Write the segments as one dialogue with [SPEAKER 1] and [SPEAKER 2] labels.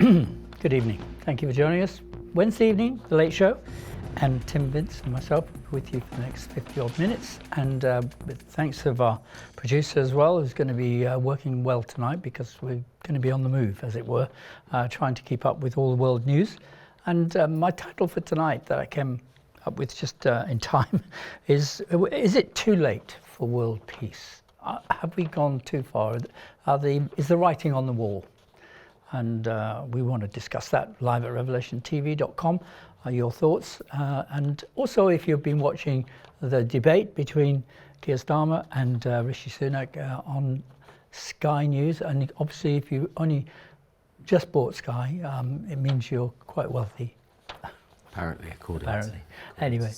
[SPEAKER 1] Good evening. Thank you for joining us. Wednesday evening, The Late Show, and Tim Vince and myself with you for the next 50 odd minutes. And with thanks of our producer as well, who's going to be working well tonight because we're going to be on the move, as it were, trying to keep up with all the world news. And my title for tonight that I came up with just in time is it too late for world peace? Have we gone too far? Is the writing on the wall? And we want to discuss that live at revelationtv.com. Your thoughts. And also, if you've been watching the debate between Keir Starmer and Rishi Sunak on Sky News, and obviously if you only just bought Sky, it means you're quite wealthy.
[SPEAKER 2] Apparently, according
[SPEAKER 1] Anyway,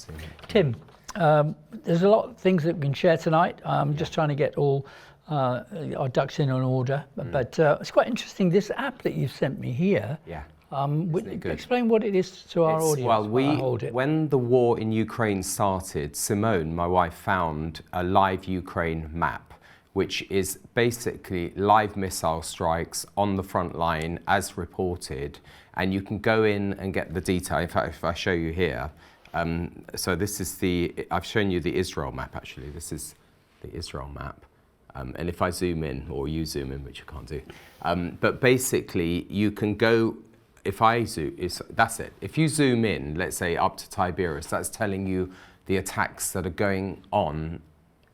[SPEAKER 1] Tim, there's a lot of things that we can share tonight. I'm just trying to get all our ducks in order, but it's quite interesting, this app that you've sent me here.
[SPEAKER 2] Yeah.
[SPEAKER 1] Explain what it is to our audience.
[SPEAKER 2] Well, when the war in Ukraine started, Simone, my wife, found a live Ukraine map, which is basically live missile strikes on the front line as reported, and you can go in and get the detail. In fact, if I show you here, so this is I've shown you the Israel map actually. This is the Israel map. And if I zoom in, or you zoom in, which you can't do, but basically you can go, that's it. If you zoom in, let's say up to Tiberias, that's telling you the attacks that are going on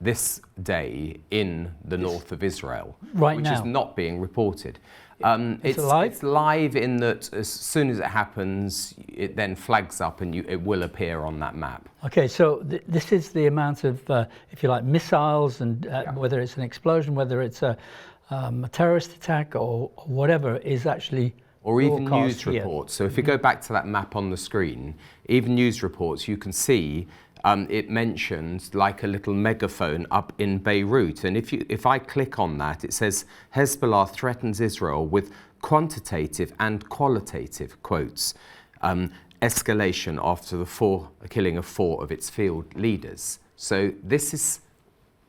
[SPEAKER 2] this day in the north of Israel, which is not being reported. It's live? It's live in that as soon as it happens, it then flags up and it will appear on that map.
[SPEAKER 1] Okay, so this is the amount of, if you like, missiles and whether it's an explosion, whether it's a terrorist attack or whatever is actually
[SPEAKER 2] or even news reports. So if you go back to that map on the screen, even news reports, you can see it mentions like a little megaphone up in Beirut. And if I click on that, it says Hezbollah threatens Israel with quantitative and qualitative quotes, escalation after the killing of 4 of its field leaders. So this is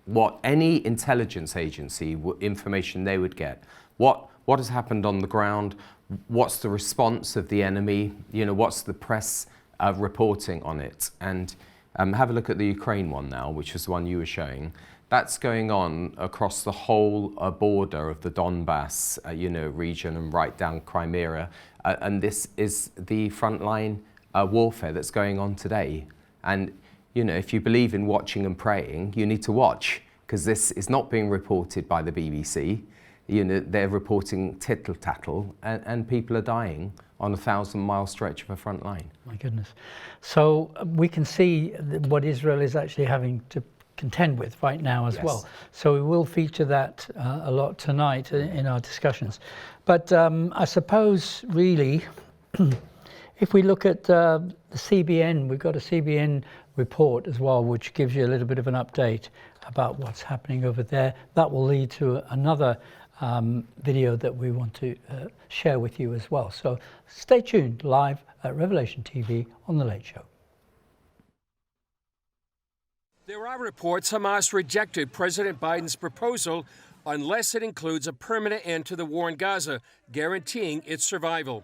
[SPEAKER 2] what any intelligence agency, information they would get. What has happened on the ground? What's the response of the enemy? You know, what's the press reporting on it? And have a look at the Ukraine one now, which is the one you were showing. That's going on across the whole border of the Donbass, region and right down Crimea. And this is the frontline warfare that's going on today. And, if you believe in watching and praying, you need to watch, because this is not being reported by the BBC. They're reporting tittle-tattle, and people are dying on a 1,000-mile stretch of a front line.
[SPEAKER 1] My goodness. So we can see what Israel is actually having to contend with right now as well. So we will feature that a lot tonight in our discussions. But I suppose really, if we look at the CBN, we've got a CBN report as well, which gives you a little bit of an update about what's happening over there. That will lead to another video that we want to share with you as well. So stay tuned live at Revelation TV on The Late Show.
[SPEAKER 3] There are reports Hamas rejected President Biden's proposal unless it includes a permanent end to the war in Gaza, guaranteeing its survival.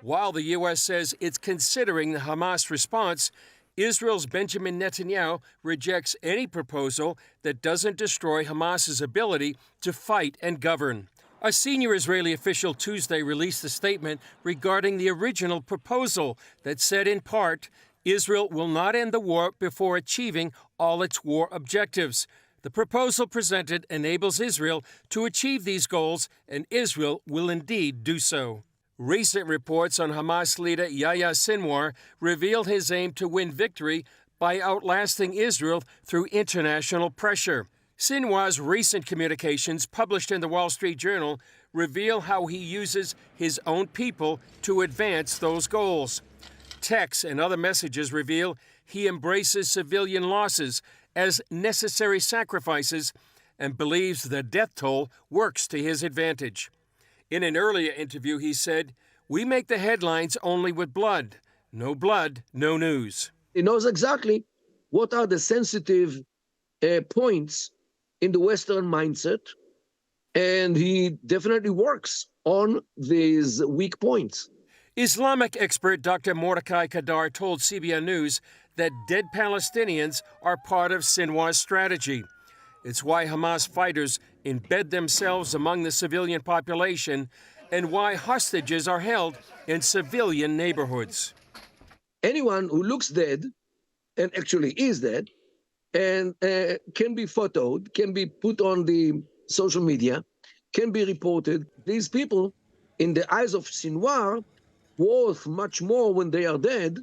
[SPEAKER 3] While the U.S. says it's considering the Hamas response, Israel's Benjamin Netanyahu rejects any proposal that doesn't destroy Hamas's ability to fight and govern. A senior Israeli official Tuesday released a statement regarding the original proposal that said, in part, Israel will not end the war before achieving all its war objectives. The proposal presented enables Israel to achieve these goals, and Israel will indeed do so. Recent reports on Hamas leader Yahya Sinwar revealed his aim to win victory by outlasting Israel through international pressure. Sinwar's recent communications, published in the Wall Street Journal, reveal how he uses his own people to advance those goals. Texts and other messages reveal he embraces civilian losses as necessary sacrifices and believes the death toll works to his advantage. In an earlier interview, he said, "We make the headlines only with blood. No blood, no news."
[SPEAKER 4] He knows exactly what are the sensitive points in the Western mindset, and he definitely works on these weak points.
[SPEAKER 3] Islamic expert Dr. Mordecai Kadar told CBN News that dead Palestinians are part of Sinwar's strategy. It's why Hamas fighters embed themselves among the civilian population and why hostages are held in civilian neighborhoods.
[SPEAKER 4] Anyone who looks dead, and actually is dead, and can be photoed, can be put on the social media, can be reported. These people, in the eyes of Sinwar, worth much more when they are dead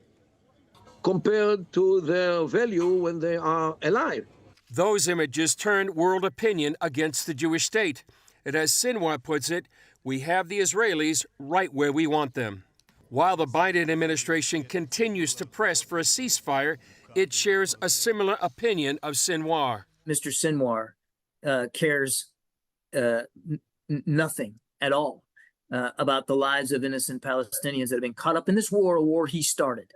[SPEAKER 4] compared to their value when they are alive.
[SPEAKER 3] Those images turned world opinion against the Jewish state. And as Sinwar puts it, we have the Israelis right where we want them. While the Biden administration continues to press for a ceasefire, it shares a similar opinion of Sinwar.
[SPEAKER 5] Mr. Sinwar cares nothing at all about the lives of innocent Palestinians that have been caught up in this war, a war he started.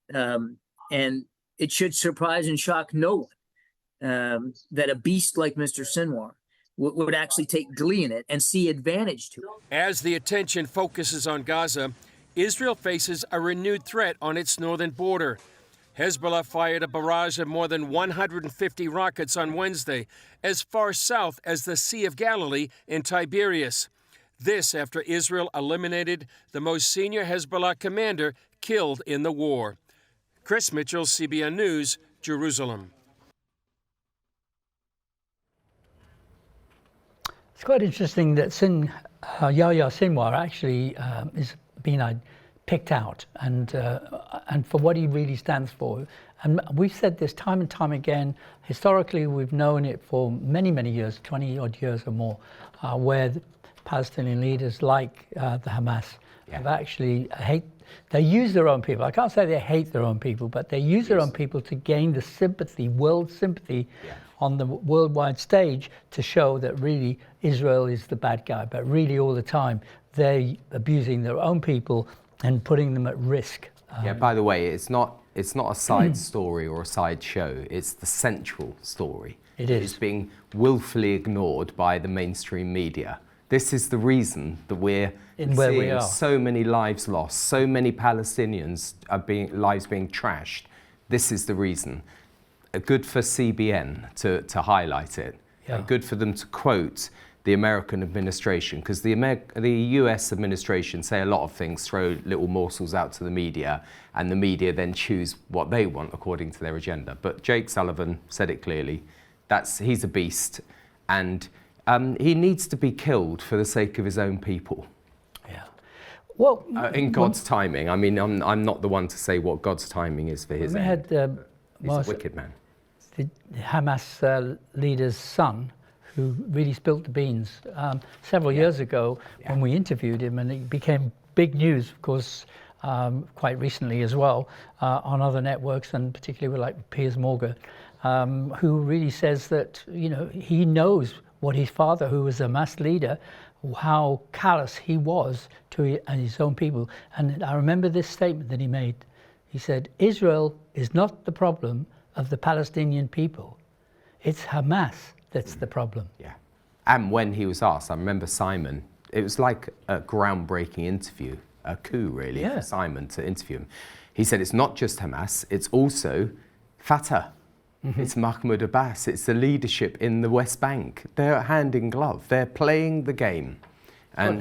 [SPEAKER 5] And it should surprise and shock no one that a beast like Mr. Sinwar would actually take glee in it and see advantage to it.
[SPEAKER 3] As the attention focuses on Gaza, Israel faces a renewed threat on its northern border. Hezbollah fired a barrage of more than 150 rockets on Wednesday, as far south as the Sea of Galilee in Tiberias. This after Israel eliminated the most senior Hezbollah commander killed in the war. Chris Mitchell, CBN News, Jerusalem.
[SPEAKER 1] It's quite interesting that Yahya Sinwar actually is being picked out and for what he really stands for. And we've said this time and time again. Historically, we've known it for many, many years, 20 odd years or more, where the Palestinian leaders like the Hamas have actually they use their own people. I can't say they hate their own people, but they use their own people to gain the sympathy, world sympathy on the worldwide stage to show that really Israel is the bad guy, but really all the time they're abusing their own people and putting them at risk.
[SPEAKER 2] By the way, it's not a side story or a side show. It's the central story.
[SPEAKER 1] It is.
[SPEAKER 2] It's being willfully ignored by the mainstream media. This is the reason that we're seeing so many lives lost, so many Palestinians lives being trashed. This is the reason. Good for CBN to highlight it. Good for them to quote the American administration, because the US administration say a lot of things, throw little morsels out to the media, and the media then choose what they want according to their agenda. But Jake Sullivan said it clearly. He's a beast, and he needs to be killed for the sake of his own people.
[SPEAKER 1] Yeah. Well,
[SPEAKER 2] in God's timing. I mean, I'm not the one to say what God's timing is for his end. He's a wicked man.
[SPEAKER 1] The Hamas leader's son, who really spilt the beans several years ago when we interviewed him, and it became big news, of course, quite recently as well, on other networks, and particularly with like Piers Morgan, who really says that, he knows what his father, who was a Hamas leader, how callous he was to his own people. And I remember this statement that he made. He said, Israel is not the problem of the Palestinian people. It's Hamas that's the problem.
[SPEAKER 2] Yeah. And when he was asked, I remember Simon, it was like a groundbreaking interview, a coup really for Simon to interview him. He said it's not just Hamas, it's also Fatah. It's Mahmoud Abbas, it's the leadership in the West Bank. They're hand in glove, they're playing the game, and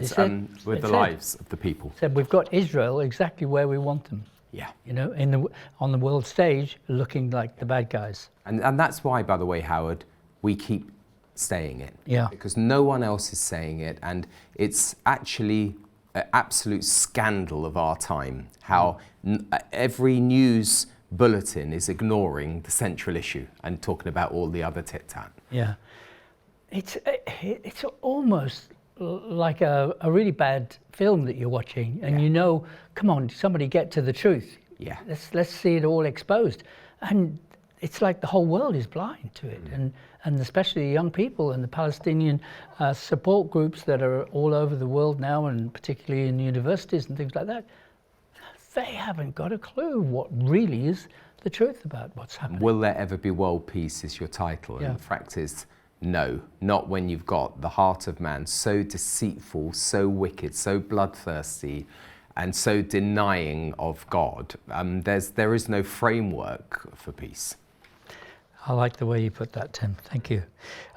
[SPEAKER 2] with the lives of the people.
[SPEAKER 1] Said we've got Israel exactly where we want them.
[SPEAKER 2] Yeah.
[SPEAKER 1] On the world stage, looking like the bad guys.
[SPEAKER 2] And that's why, by the way, Howard, we keep saying it.
[SPEAKER 1] Yeah.
[SPEAKER 2] Because no one else is saying it, and it's actually an absolute scandal of our time how every news bulletin is ignoring the central issue and talking about all the other tit-tat.
[SPEAKER 1] Yeah. It's almost like a really bad film that you're watching, and come on, somebody get to the truth.
[SPEAKER 2] Yeah.
[SPEAKER 1] Let's see it all exposed. And it's like the whole world is blind to it, and especially the young people and the Palestinian support groups that are all over the world now, and particularly in universities and things like that. They haven't got a clue what really is the truth about what's happening.
[SPEAKER 2] Will there ever be world peace is your title,
[SPEAKER 1] Yeah.
[SPEAKER 2] and the fact is No, not when you've got the heart of man so deceitful, so wicked, so bloodthirsty, and so denying of God. There is no framework for peace.
[SPEAKER 1] I like the way you put that, Tim. Thank you.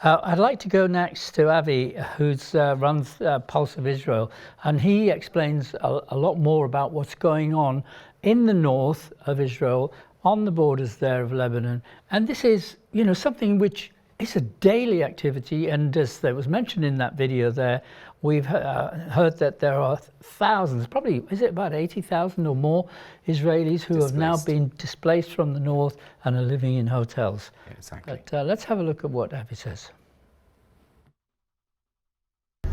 [SPEAKER 1] I'd like to go next to Avi, who runs Pulse of Israel, and he explains a lot more about what's going on in the north of Israel, on the borders there of Lebanon. And this is, something which is a daily activity. And as there was mentioned in that video there, we've heard that there are thousands, probably, is it about 80,000 or more Israelis who have now been displaced from the north and are living in hotels.
[SPEAKER 2] Yeah, exactly.
[SPEAKER 1] But let's have a look at what Avi says.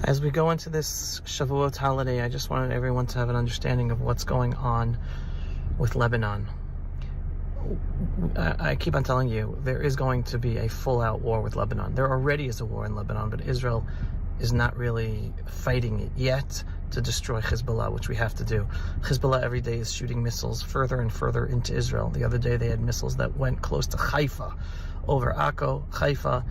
[SPEAKER 6] As we go into this Shavuot holiday, I just wanted everyone to have an understanding of what's going on with Lebanon. I keep on telling you, there is going to be a full-out war with Lebanon. There already is a war in Lebanon, but Israel is not really fighting it yet to destroy Hezbollah, which we have to do. Hezbollah every day is shooting missiles further and further into Israel. The other day they had missiles that went close to Haifa, over Akko, Haifa.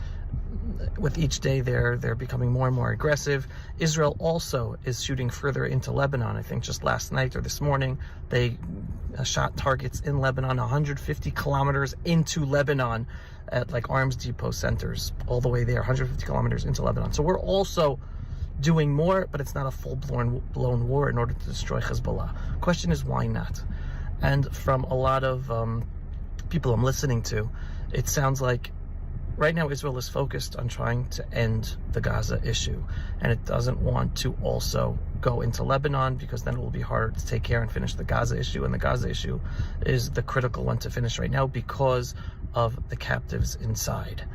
[SPEAKER 6] With each day they're becoming more and more aggressive. Israel also is shooting further into Lebanon. I think just last night or this morning they shot targets in Lebanon 150 kilometers into Lebanon at like arms depot centers, all the way there, 150 kilometers into Lebanon. So we're also doing more, but it's not a full-blown war in order to destroy Hezbollah. Question is, why not? And from a lot of people I'm listening to, it sounds like right now Israel is focused on trying to end the Gaza issue, and it doesn't want to also go into Lebanon because then it will be harder to take care and finish the Gaza issue, and the Gaza issue is the critical one to finish right now because of the captives inside.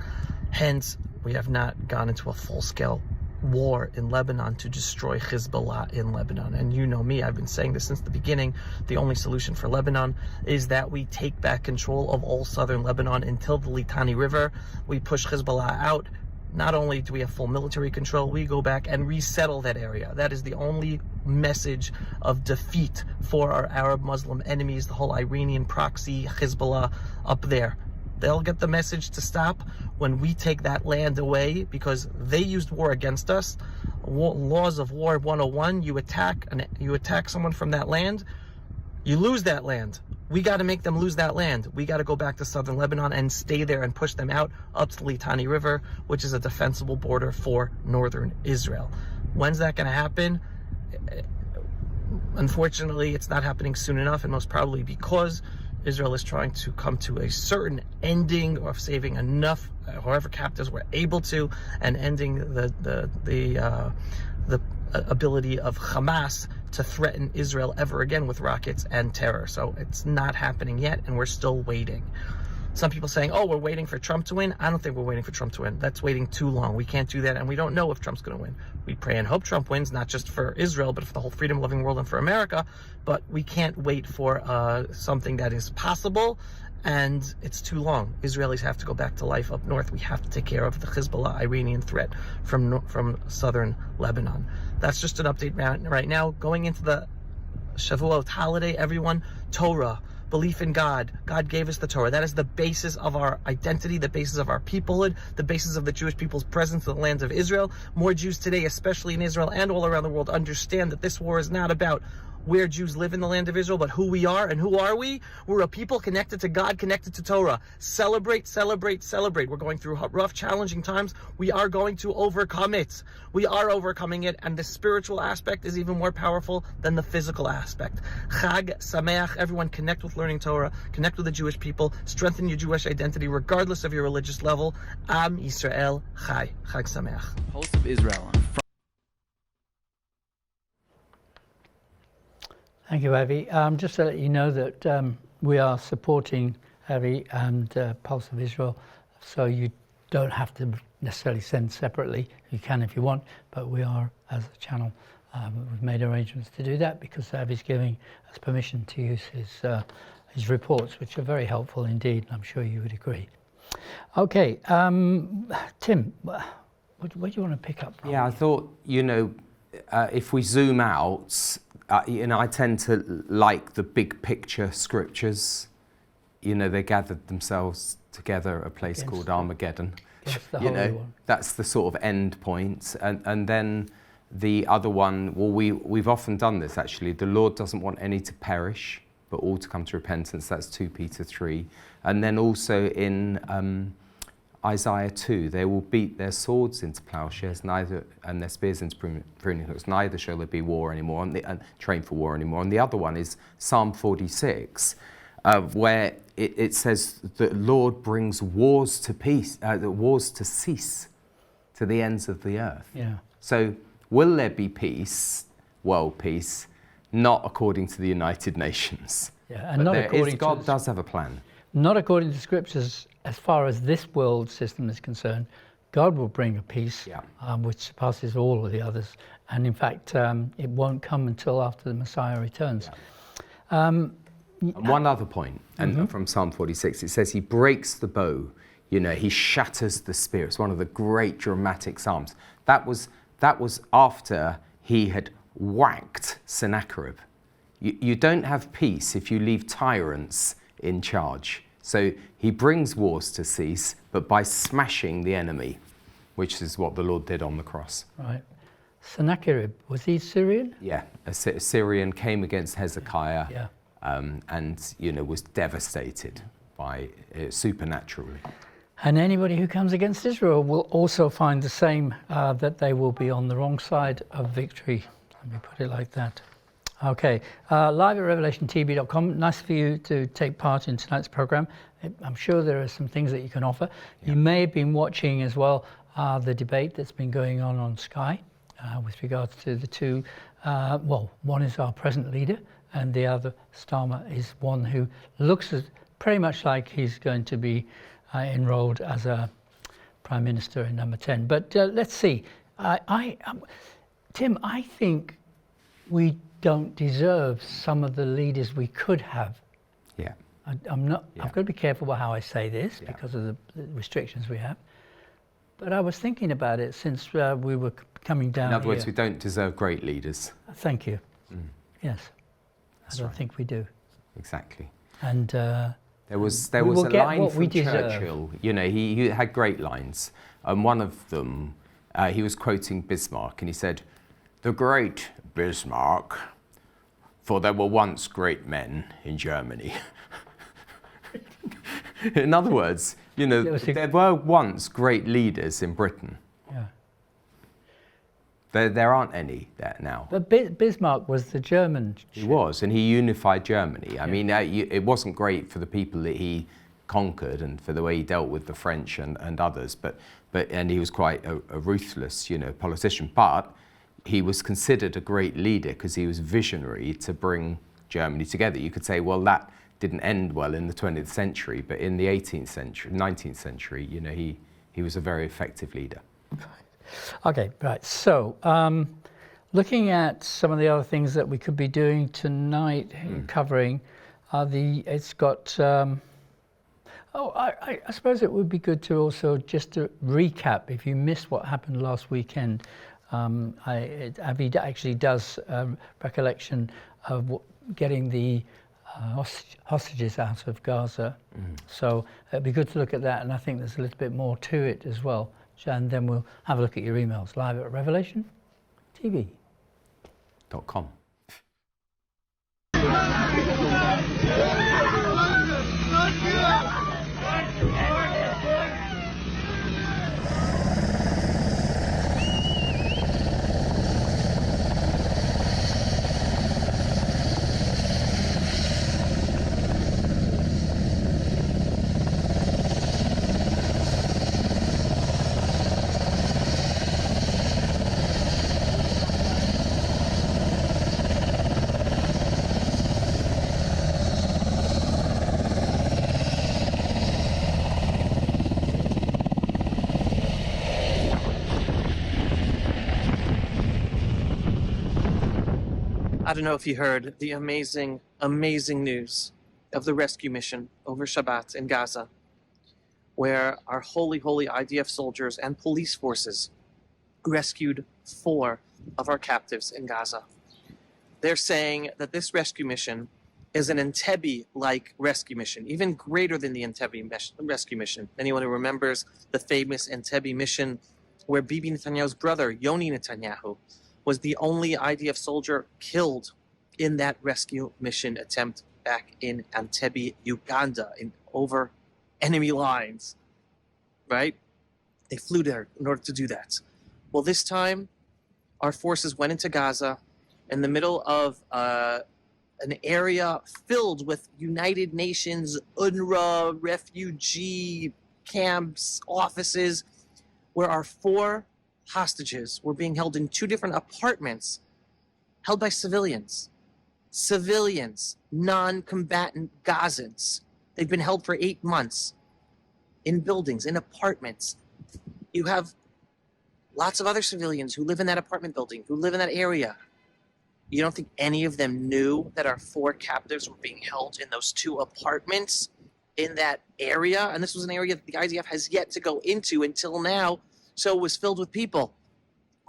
[SPEAKER 6] Hence, we have not gone into a full-scale war in Lebanon to destroy Hezbollah in Lebanon. And you know me, I've been saying this since the beginning. The only solution for Lebanon is that we take back control of all southern Lebanon until the Litani River. We push Hezbollah out. Not only do we have full military control, we go back and resettle that area. That is the only message of defeat for our Arab Muslim enemies, the whole Iranian proxy Hezbollah up there. They'll get the message to stop when we take that land away, because they used war against us. Laws of War 101, you attack someone from that land, you lose that land. We got to make them lose that land. We got to go back to southern Lebanon and stay there and push them out up to the Litani River, which is a defensible border for northern Israel. When's that going to happen? Unfortunately, it's not happening soon enough, and most probably because Israel is trying to come to a certain ending of saving enough, however captives we're able to, and ending the ability of Hamas to threaten Israel ever again with rockets and terror. So it's not happening yet, and we're still waiting. Some people saying, oh, we're waiting for Trump to win. I don't think we're waiting for Trump to win. That's waiting too long. We can't do that, and we don't know if Trump's going to win. We pray and hope Trump wins, not just for Israel, but for the whole freedom-loving world and for America. But we can't wait for something that is possible, and it's too long. Israelis have to go back to life up north. We have to take care of the Hezbollah Iranian threat from southern Lebanon. That's just an update right now. Going into the Shavuot holiday, everyone, Torah. Belief in God. God gave us the Torah. That is the basis of our identity, the basis of our peoplehood, the basis of the Jewish people's presence in the land of Israel. More Jews today, especially in Israel and all around the world, understand that this war is not about where Jews live in the land of Israel, but who we are. And who are we? We're a people connected to God, connected to Torah. Celebrate, celebrate, celebrate. We're going through rough, challenging times. We are going to overcome it. We are overcoming it, and the spiritual aspect is even more powerful than the physical aspect. Chag Sameach, everyone connect with learning Torah, connect with the Jewish people, strengthen your Jewish identity regardless of your religious level. Am Yisrael Chai. Chag Sameach.
[SPEAKER 7] Pulse of Israel.
[SPEAKER 1] Thank you, Avi. Just to let you know that we are supporting Avi and Pulse of Israel, so you don't have to necessarily send separately. You can if you want, but we are, as a channel, we've made arrangements to do that because Avi's giving us permission to use his reports, which are very helpful indeed, and I'm sure you would agree. Okay, Tim, where do you want to pick up from?
[SPEAKER 2] Yeah, I thought, if we zoom out, I tend to like the big picture scriptures. They gathered themselves together at a place called Armageddon.
[SPEAKER 1] That's the
[SPEAKER 2] you
[SPEAKER 1] holy
[SPEAKER 2] know,
[SPEAKER 1] one.
[SPEAKER 2] that's the sort of end point. And then the other one, well, we've often done this actually. The Lord doesn't want any to perish, but all to come to repentance. That's 2 Peter 3. And then also in Isaiah 2, they will beat their swords into plowshares, and their spears into pruning hooks. Neither shall there be war anymore, and train for war anymore. And the other one is Psalm 46, where it says the Lord brings wars to cease to the ends of the earth.
[SPEAKER 1] Yeah.
[SPEAKER 2] So will there be peace, world peace? Not according to the United Nations.
[SPEAKER 1] Yeah, and not according
[SPEAKER 2] God
[SPEAKER 1] to
[SPEAKER 2] does have a plan.
[SPEAKER 1] Not according to scriptures, as far as this world system is concerned. God will bring a peace which surpasses all of the others. And in fact, it won't come until after the Messiah returns.
[SPEAKER 2] Yeah. And one other point, and from Psalm 46, it says he breaks the bow, you know, he shatters the spear. It's one of the great dramatic psalms. That was after he had whacked Sennacherib. You don't have peace if you leave tyrants in charge. So he brings wars to cease, but by smashing the enemy, which is what the Lord did on the cross.
[SPEAKER 1] Right. Sennacherib, was he Syrian?
[SPEAKER 2] Yeah, a Syrian came against Hezekiah,
[SPEAKER 1] Yeah.
[SPEAKER 2] and was devastated by supernaturally.
[SPEAKER 1] And anybody who comes against Israel will also find the same, that they will be on the wrong side of victory. Let me put it like that. Okay, live at revelationtv.com. Nice for you to take part in tonight's program. I'm sure there are some things that you can offer. Yeah. You may have been watching as well the debate that's been going on Sky with regards to the two. One is our present leader, and the other, Starmer, is one who looks pretty much like he's going to be enrolled as a Prime Minister in number 10. But let's see. Tim, I think we don't deserve some of the leaders we could have.
[SPEAKER 2] Yeah.
[SPEAKER 1] I'm not. Yeah. I've got to be careful about how I say this because of the restrictions we have. But I was thinking about it since we were coming down.
[SPEAKER 2] In other words, we don't deserve great leaders.
[SPEAKER 1] Thank you. Yes, I don't think we do.
[SPEAKER 2] Exactly.
[SPEAKER 1] And
[SPEAKER 2] there was a line from Churchill. You know, he had great lines, and one of them, he was quoting Bismarck, and he said, "The great Bismarck, for there were once great men in Germany." In other words, there were once great leaders in Britain.
[SPEAKER 1] Yeah.
[SPEAKER 2] There aren't any there now.
[SPEAKER 1] But Bismarck was the German.
[SPEAKER 2] He was, and he unified Germany. I mean, it wasn't great for the people that he conquered and for the way he dealt with the French and others, and he was quite a ruthless, politician. But he was considered a great leader because he was visionary to bring Germany together. You could say, well, that didn't end well in the 20th century, but in the 18th century, 19th century, he was a very effective leader.
[SPEAKER 1] Okay, right. So, looking at some of the other things that we could be doing tonight, covering, it's got. I suppose it would be good to also just to recap if you missed what happened last weekend. Avi actually does recollection of getting the hostages out of Gaza. So it'd be good to look at that, and I think there's a little bit more to it as well. And then we'll have a look at your emails live at revelationtv.com.
[SPEAKER 6] I don't know if you heard the amazing, amazing news of the rescue mission over Shabbat in Gaza, where our holy IDF soldiers and police forces rescued 4 of our captives in Gaza. They're saying that this rescue mission is an Entebbe-like rescue mission, even greater than the Entebbe rescue mission. Anyone who remembers the famous Entebbe mission where Bibi Netanyahu's brother, Yoni Netanyahu, was the only IDF soldier killed in that rescue mission attempt back in Entebbe, Uganda, over enemy lines, right? They flew there in order to do that. Well, this time, our forces went into Gaza in the middle of an area filled with United Nations, UNRWA, refugee camps, offices, where our 4 hostages were being held in 2 different apartments, held by civilians. Civilians, non-combatant Gazans. They've been held for 8 months in buildings, in apartments. You have lots of other civilians who live in that apartment building, who live in that area. You don't think any of them knew that our 4 captives were being held in those 2 apartments in that area? And this was an area that the IDF has yet to go into until now, so it was filled with people.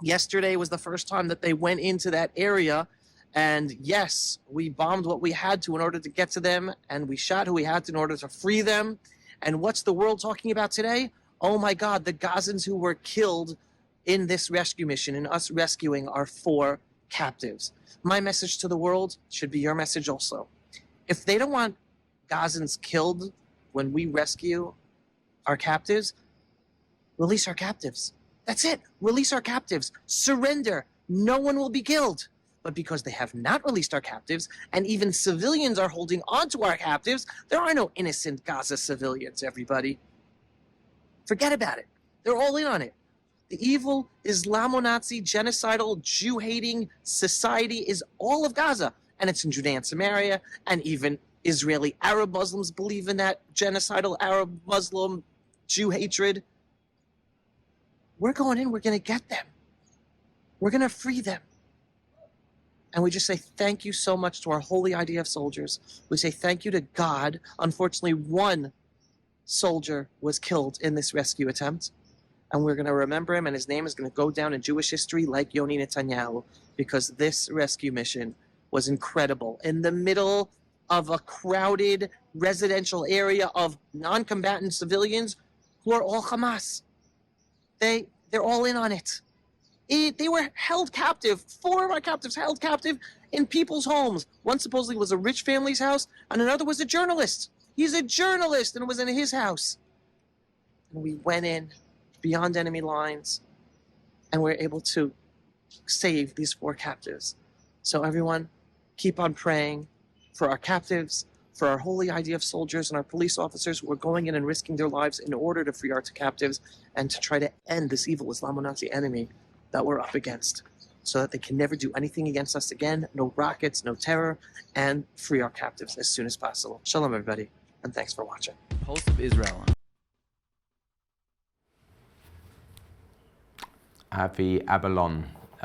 [SPEAKER 6] Yesterday was the first time that they went into that area, and yes, we bombed what we had to in order to get to them, and we shot who we had to in order to free them. And what's the world talking about today? Oh my God, the Gazans who were killed in this rescue mission, in us rescuing our 4 captives. My message to the world should be your message also. If they don't want Gazans killed when we rescue our captives, release our captives. That's it. Release our captives. Surrender. No one will be killed. But because they have not released our captives, and even civilians are holding on to our captives, there are no innocent Gaza civilians, everybody. Forget about it. They're all in on it. The evil Islamo-Nazi, genocidal, Jew-hating society is all of Gaza. And it's in Judea and Samaria, and even Israeli Arab Muslims believe in that genocidal Arab Muslim Jew hatred. We're going in, we're going to get them. We're going to free them. And we just say thank you so much to our holy IDF soldiers. We say thank you to God. Unfortunately, 1 soldier was killed in this rescue attempt. And we're going to remember him, and his name is going to go down in Jewish history like Yoni Netanyahu, because this rescue mission was incredible. In the middle of a crowded residential area of non-combatant civilians who are all Hamas. They're all in on it. They were held captive. 4 of our captives held captive in people's homes. One supposedly was a rich family's house, and another was a journalist. He's a journalist, and it was in his house. And we went in beyond enemy lines, and we're able to save these 4 captives. So everyone, keep on praying for our captives, for our holy IDF soldiers and our police officers who are going in and risking their lives in order to free our captives and to try to end this evil Islamo-Nazi enemy that we're up against, so that they can never do anything against us again, no rockets, no terror, and free our captives as soon as possible. Shalom, everybody, and thanks for watching.
[SPEAKER 7] Pulse of Israel.
[SPEAKER 2] Avi Abalon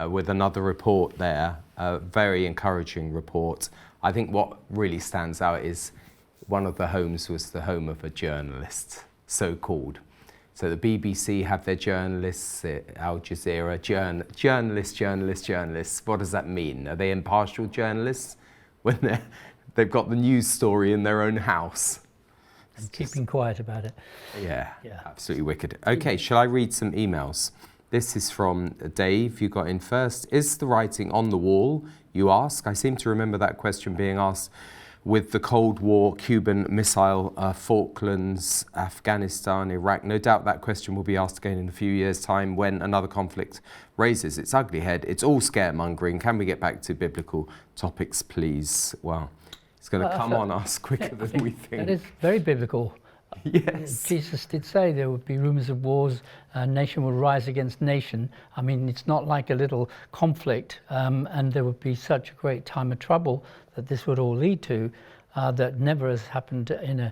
[SPEAKER 2] with another report there, a very encouraging report. I think what really stands out is one of the homes was the home of a journalist, so-called. So the BBC have their journalists, Al Jazeera, journalists. What does that mean? Are they impartial journalists when they've got the news story in their own house?
[SPEAKER 1] And keeping quiet about it.
[SPEAKER 2] Yeah, absolutely wicked. Okay, shall I read some emails? This is from Dave. You got in first. Is the writing on the wall, you ask? I seem to remember that question being asked with the Cold War, Cuban Missile, Falklands, Afghanistan, Iraq. No doubt that question will be asked again in a few years' time when another conflict raises its ugly head. It's all scaremongering. Can we get back to biblical topics, please? Well, it's going to come on us quicker than we think.
[SPEAKER 1] That is very biblical.
[SPEAKER 2] Yes.
[SPEAKER 1] Jesus did say there would be rumors of wars, nation would rise against nation. I mean, it's not like a little conflict, and there would be such a great time of trouble that this would all lead to, that never has happened in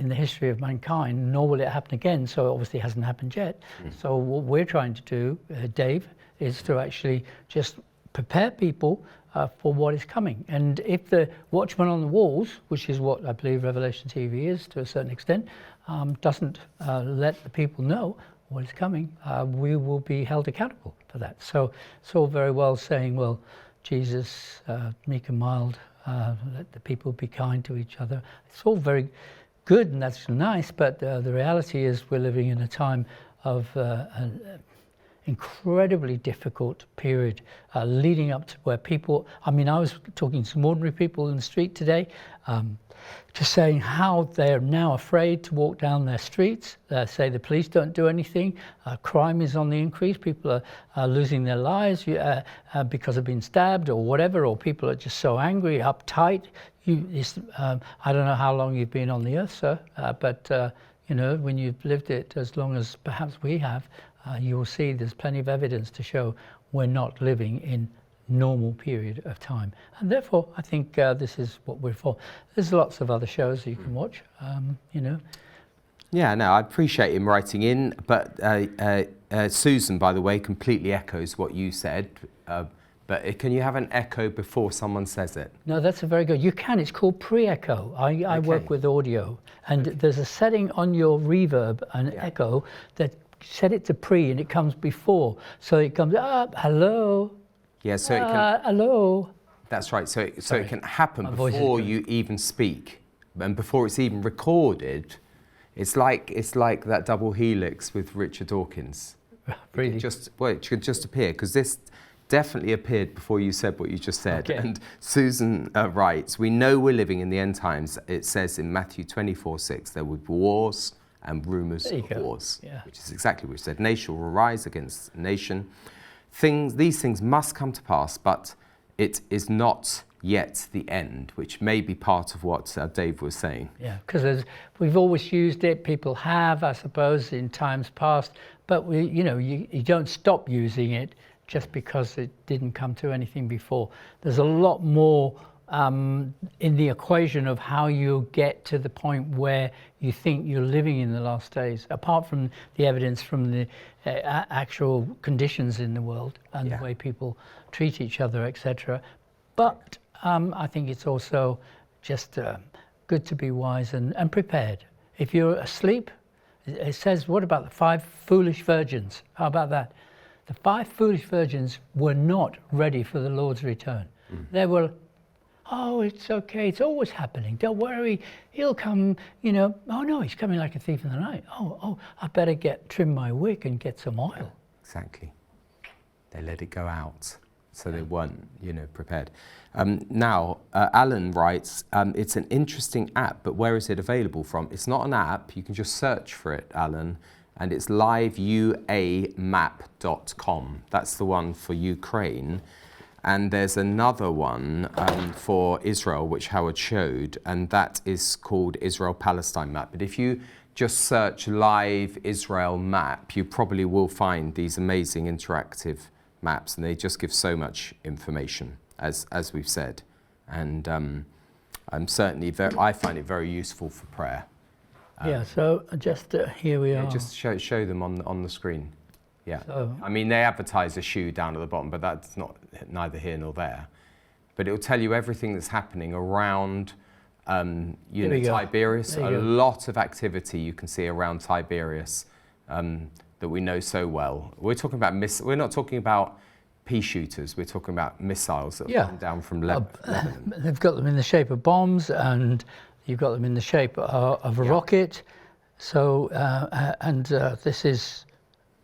[SPEAKER 1] the history of mankind, nor will it happen again. So it obviously hasn't happened yet. So what we're trying to do, Dave, is to actually just prepare people for what is coming. And if the watchman on the walls, which is what I believe Revelation TV is to a certain extent, doesn't let the people know what is coming, we will be held accountable for that. So it's all very well saying, well, Jesus, meek and mild, let the people be kind to each other. It's all very good and that's nice, but the reality is we're living in a time of an incredibly difficult period leading up to where people, I mean, I was talking to some ordinary people in the street today, just saying how they're now afraid to walk down their streets. Say the police don't do anything. Crime is on the increase. People are losing their lives because of being stabbed or whatever, or people are just so angry, uptight. I don't know how long you've been on the earth, sir, but you know, when you've lived it as long as perhaps we have, you will see there's plenty of evidence to show we're not living in normal period of time, and therefore I think this is what we're for. There's lots of other shows that you can watch, you know.
[SPEAKER 2] Yeah, no, I appreciate him writing in, but Susan, by the way, completely echoes what you said, but can you have an echo before someone says it?
[SPEAKER 1] No, that's a very good, you can, it's called pre-echo. I work with audio, and there's a setting on your reverb and echo that set it to pre, and it comes before, so it comes up, hello.
[SPEAKER 2] Yeah, so it can.
[SPEAKER 1] Hello.
[SPEAKER 2] That's right. So it can happen before you even speak, and before it's even recorded. It's like that double helix with Richard Dawkins.
[SPEAKER 1] Really?
[SPEAKER 2] It could just appear, because this definitely appeared before you said what you just said.
[SPEAKER 1] Okay.
[SPEAKER 2] And Susan writes, "We know we're living in the end times. It says in Matthew 24:6 there will be wars and rumours of wars," which is exactly what we said. Nation will rise against nation. These things must come to pass, but it is not yet the end, which may be part of what Dave was saying.
[SPEAKER 1] Yeah, because we've always used it, people have, I suppose, in times past, but you don't stop using it just because it didn't come to anything before. There's a lot more in the equation of how you get to the point where you think you're living in the last days, apart from the evidence from the actual conditions in the world and the way people treat each other, etc. But I think it's also just good to be wise and prepared. If you're asleep, it says, what about the 5 foolish virgins? How about that? The 5 foolish virgins were not ready for the Lord's return. They were, oh, it's okay, it's always happening, don't worry, he'll come, you know, oh no, he's coming like a thief in the night. Oh, I better trim my wick and get some oil.
[SPEAKER 2] Exactly. They let it go out, so they weren't, prepared. Now, Alan writes, it's an interesting app, but where is it available from? It's not an app, you can just search for it, Alan, and it's liveuamap.com. That's the one for Ukraine. And there's another one for Israel, which Howard showed, and that is called Israel-Palestine map. But if you just search live Israel map, you probably will find these amazing interactive maps, and they just give so much information, as we've said. And I'm certainly I find it very useful for prayer.
[SPEAKER 1] So just here we are.
[SPEAKER 2] Just show them on the screen. Yeah,
[SPEAKER 1] so,
[SPEAKER 2] I mean, they advertise a shoe down at the bottom, but that's neither here nor there. But it will tell you everything that's happening around, Tiberias. A lot of activity you can see around Tiberias that we know so well. We're talking about we're not talking about pea shooters. We're talking about missiles that come down from Lebanon.
[SPEAKER 1] They've got them in the shape of bombs, and you've got them in the shape of a rocket. So, this is.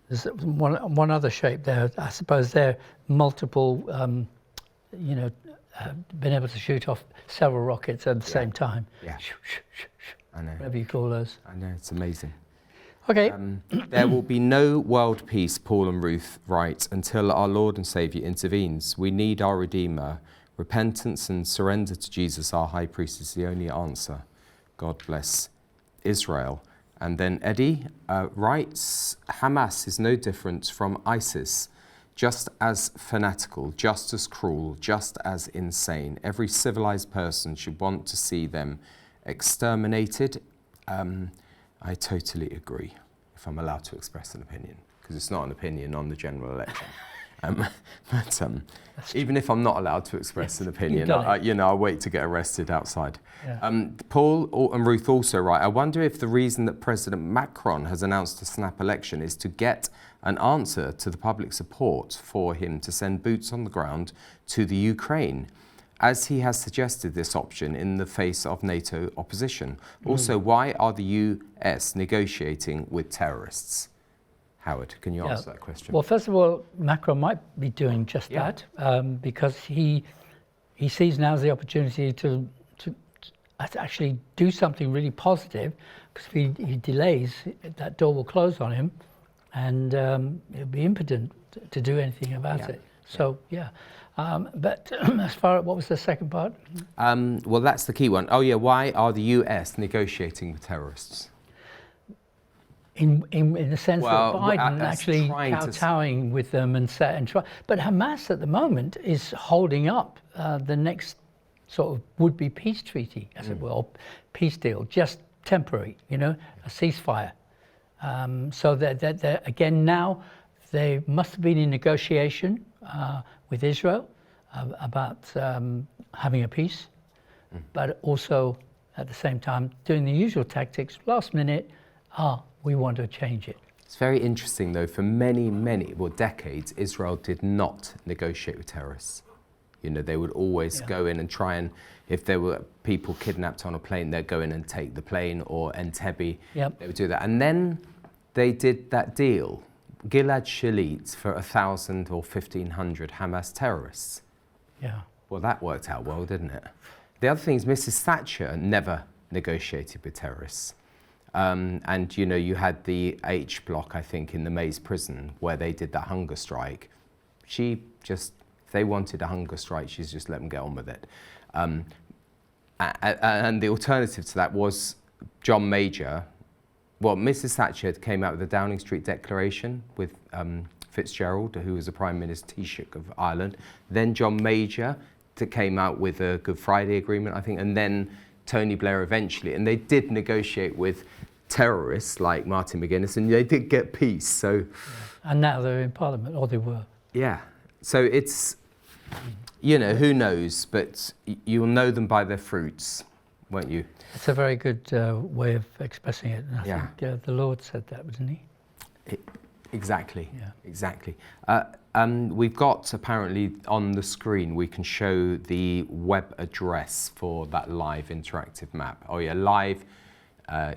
[SPEAKER 1] There's one other shape there. I suppose they're multiple, been able to shoot off several rockets at the same time.
[SPEAKER 2] Yeah. I know.
[SPEAKER 1] Whatever you call those.
[SPEAKER 2] I know, it's amazing.
[SPEAKER 1] Okay.
[SPEAKER 2] There will be no world peace, Paul and Ruth write, until our Lord and Saviour intervenes. We need our Redeemer. Repentance and surrender to Jesus, our High Priest, is the only answer. God bless Israel. And then Eddie writes, Hamas is no different from ISIS, just as fanatical, just as cruel, just as insane. Every civilized person should want to see them exterminated. I totally agree, if I'm allowed to express an opinion, because it's not an opinion on the general election. Even if I'm not allowed to express an opinion, I'll wait to get arrested outside. Yeah. Paul and Ruth also write, I wonder if the reason that President Macron has announced a snap election is to get an answer to the public support for him to send boots on the ground to the Ukraine. as he has suggested this option in the face of NATO opposition? Also, why are the US negotiating with terrorists? Howard, can you answer that question?
[SPEAKER 1] Well, first of all, Macron might be doing just that because he sees now the opportunity to actually do something really positive, because if he delays, that door will close on him, and he'll be impotent to do anything about it. So, but as far as, what was the second part?
[SPEAKER 2] Well, that's the key one. Oh, yeah, why are the US negotiating with terrorists?
[SPEAKER 1] In the sense that Biden actually kowtowing with them and try. But Hamas at the moment is holding up the next sort of would-be peace treaty, as it were, or peace deal, just temporary, a ceasefire. So they're again now, they must have been in negotiation with Israel about having a peace, but also at the same time doing the usual tactics, last minute, we want to change it.
[SPEAKER 2] It's very interesting though, for many, decades, Israel did not negotiate with terrorists. They would always go in and try and, if there were people kidnapped on a plane, they'd go in and take the plane, or Entebbe, they would do that. And then they did that deal, Gilad Shalit, for 1,000 or 1,500 Hamas terrorists.
[SPEAKER 1] Yeah.
[SPEAKER 2] Well, that worked out well, didn't it? The other thing is Mrs. Thatcher never negotiated with terrorists. And, you had the H block, I think, in the Maze prison where they did that hunger strike. She just, if they wanted a hunger strike, she's just let them get on with it. And the alternative to that was John Major. Well, Mrs. Thatcher came out with the Downing Street Declaration with Fitzgerald, who was the Prime Minister Taoiseach of Ireland. Then John Major came out with a Good Friday Agreement, I think, and then Tony Blair eventually. And they did negotiate with terrorists like Martin McGuinness, and they did get peace. So,
[SPEAKER 1] and now they're in Parliament, or they were.
[SPEAKER 2] Yeah. So it's, who knows? But you'll know them by their fruits, won't you?
[SPEAKER 1] It's a very good way of expressing it. And I think the Lord said that, didn't he?
[SPEAKER 2] Exactly.
[SPEAKER 1] Yeah.
[SPEAKER 2] Exactly. We've got, apparently, on the screen, we can show the web address for that live interactive map. Oh, yeah, live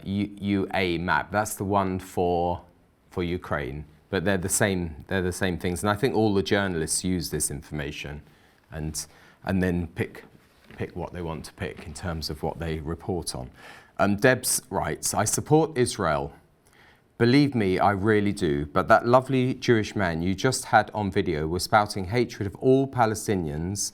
[SPEAKER 2] UA map. That's the one for Ukraine. But they're the same things. And I think all the journalists use this information and then pick what they want to pick in terms of what they report on. Debs writes, I support Israel. Believe me, I really do. But that lovely Jewish man you just had on video was spouting hatred of all Palestinians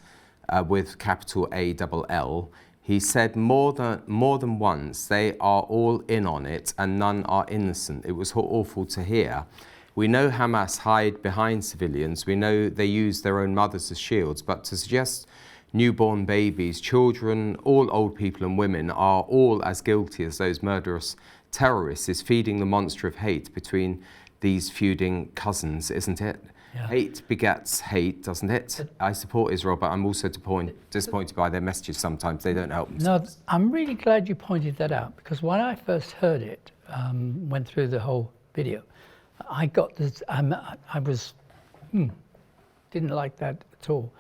[SPEAKER 2] with capital ALL. He said more than once, they are all in on it and none are innocent. It was awful to hear. We know Hamas hide behind civilians. We know they use their own mothers as shields. But to suggest newborn babies, children, all old people and women are all as guilty as those murderous terrorists is feeding the monster of hate between these feuding cousins, isn't it? Yeah. Hate begets hate, doesn't it? I support Israel, but I'm also disappointed by their messages sometimes. They don't help themselves.
[SPEAKER 1] No, I'm really glad you pointed that out, because when I first heard it, went through the whole video, I got this, I was, didn't like that at all.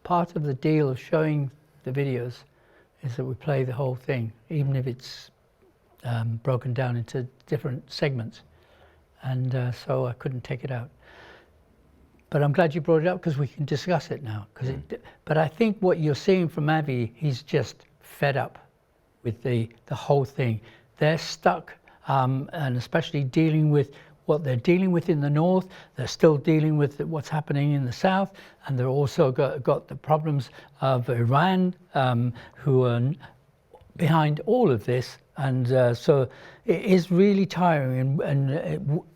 [SPEAKER 1] Part of the deal of showing the videos is that we play the whole thing, even if it's broken down into different segments. And so I couldn't take it out. But I'm glad you brought it up, because we can discuss it now. But I think what you're seeing from Avi, he's just fed up with the whole thing. They're stuck, and especially dealing with what they're dealing with in the north. They're still dealing with what's happening in the south, and they're also got the problems of Iran, who are behind all of this. And so it is really tiring, and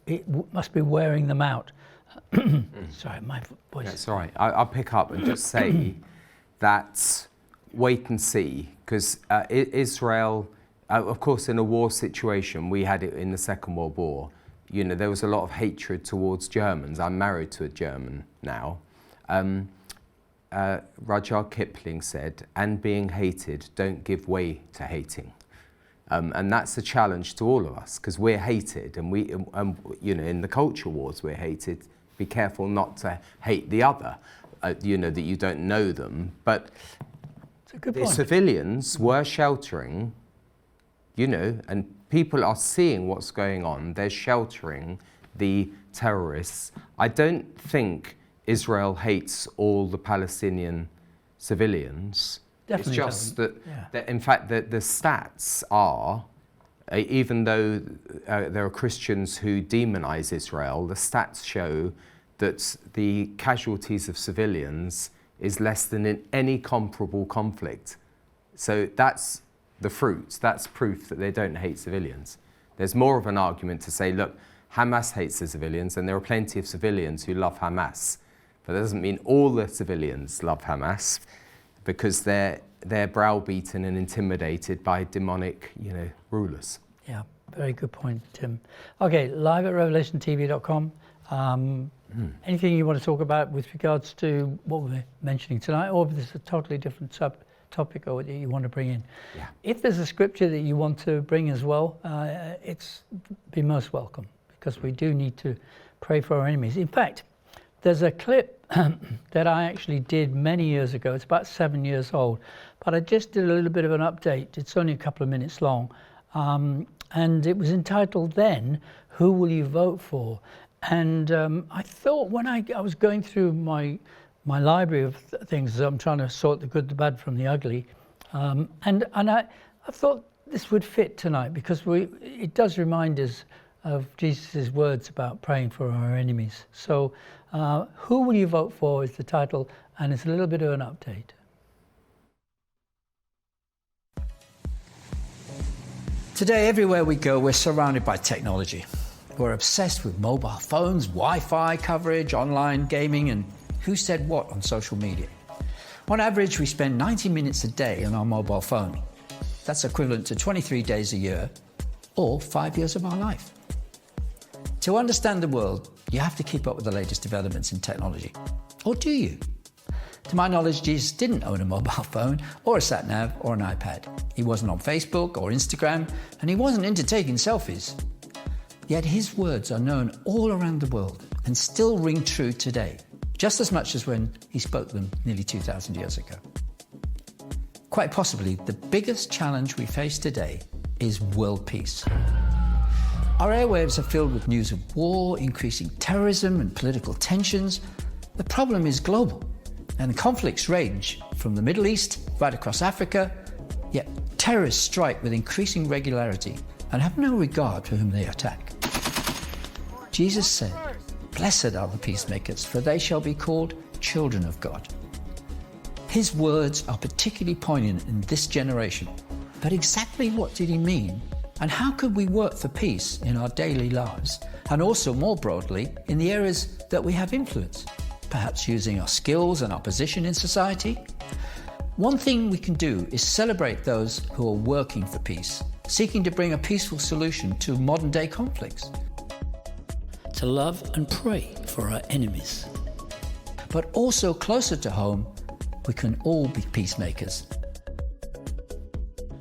[SPEAKER 1] it must be wearing them out. Sorry, my voice.
[SPEAKER 2] That's all right. I'll pick up and just say that wait and see, because Israel, of course, in a war situation, we had it in the Second World War. There was a lot of hatred towards Germans. I'm married to a German now. Rudyard Kipling said, and being hated, don't give way to hating. And that's a challenge to all of us, because we're hated, and in the culture wars we're hated. Be careful not to hate the other. that you don't know them. But
[SPEAKER 1] It's a good
[SPEAKER 2] the
[SPEAKER 1] point.
[SPEAKER 2] civilians were sheltering, and people are seeing what's going on. They're sheltering the terrorists. I don't think Israel hates all the Palestinian civilians.
[SPEAKER 1] Definitely
[SPEAKER 2] it's just
[SPEAKER 1] doesn't.
[SPEAKER 2] that, in fact, the stats are, even though there are Christians who demonize Israel, the stats show that the casualties of civilians is less than in any comparable conflict. So that's the fruit. That's proof that they don't hate civilians. There's more of an argument to say, look, Hamas hates the civilians, and there are plenty of civilians who love Hamas. But that doesn't mean all the civilians love Hamas, because they're browbeaten and intimidated by demonic, rulers.
[SPEAKER 1] Yeah, very good point, Tim. Okay, live at revelationtv.com. Anything you want to talk about with regards to what we're mentioning tonight, or if there's a totally different topic or that you want to bring in?
[SPEAKER 2] Yeah.
[SPEAKER 1] If there's a scripture that you want to bring as well, it's be most welcome, because we do need to pray for our enemies. In fact, there's a clip that I actually did many years ago. It's about 7 years old, but I just did a little bit of an update. It's only a couple of minutes long, and it was entitled then, "Who Will You Vote For?" And I thought, when I was going through my library of things, I'm trying to sort the good, the bad from the ugly, and I thought this would fit tonight, because it does remind us of Jesus' words about praying for our enemies. So, "Who Will You Vote For" is the title, and it's a little bit of an update.
[SPEAKER 7] Today, everywhere we go, we're surrounded by technology. We're obsessed with mobile phones, Wi-Fi coverage, online gaming, and who said what on social media. On average, we spend 90 minutes a day on our mobile phone. That's equivalent to 23 days a year, or 5 years of our life. To understand the world, you have to keep up with the latest developments in technology. Or do you? To my knowledge, Jesus didn't own a mobile phone or a sat-nav or an iPad. He wasn't on Facebook or Instagram, and he wasn't into taking selfies. Yet his words are known all around the world and still ring true today, just as much as when he spoke them nearly 2,000 years ago. Quite possibly, the biggest challenge we face today is world peace. Our airwaves are filled with news of war, increasing terrorism and political tensions. The problem is global, and conflicts range from the Middle East right across Africa, yet terrorists strike with increasing regularity and have no regard for whom they attack. Jesus said, "Blessed are the peacemakers, for they shall be called children of God." His words are particularly poignant in this generation. But exactly what did he mean? And how could we work for peace in our daily lives, and also more broadly in the areas that we have influence, perhaps using our skills and our position in society? One thing we can do is celebrate those who are working for peace, seeking to bring a peaceful solution to modern day conflicts.
[SPEAKER 1] To love and pray for our enemies.
[SPEAKER 7] But also closer to home, we can all be peacemakers.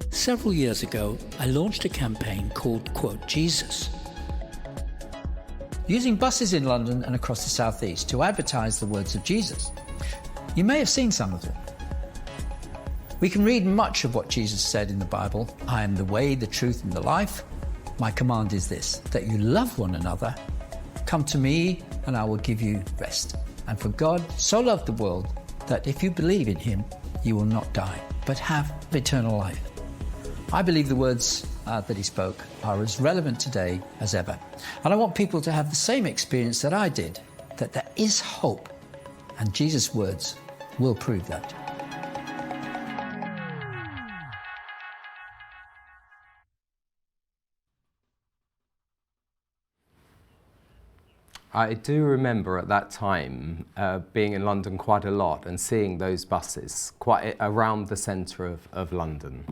[SPEAKER 1] Several years ago, I launched a campaign called Quote Jesus,
[SPEAKER 7] using buses in London and across the southeast to advertise the words of Jesus. You may have seen some of them. We can read much of what Jesus said in the Bible. "I am the way, the truth, and the life. My command is this, that you love one another. Come to me, and I will give you rest. And for God so loved the world that if you believe in him, you will not die, but have eternal life." I believe the words that he spoke are as relevant today as ever. And I want people to have the same experience that I did, that there is hope, and Jesus' words will prove that.
[SPEAKER 2] I do remember at that time being in London quite a lot and seeing those buses quite around the centre of London.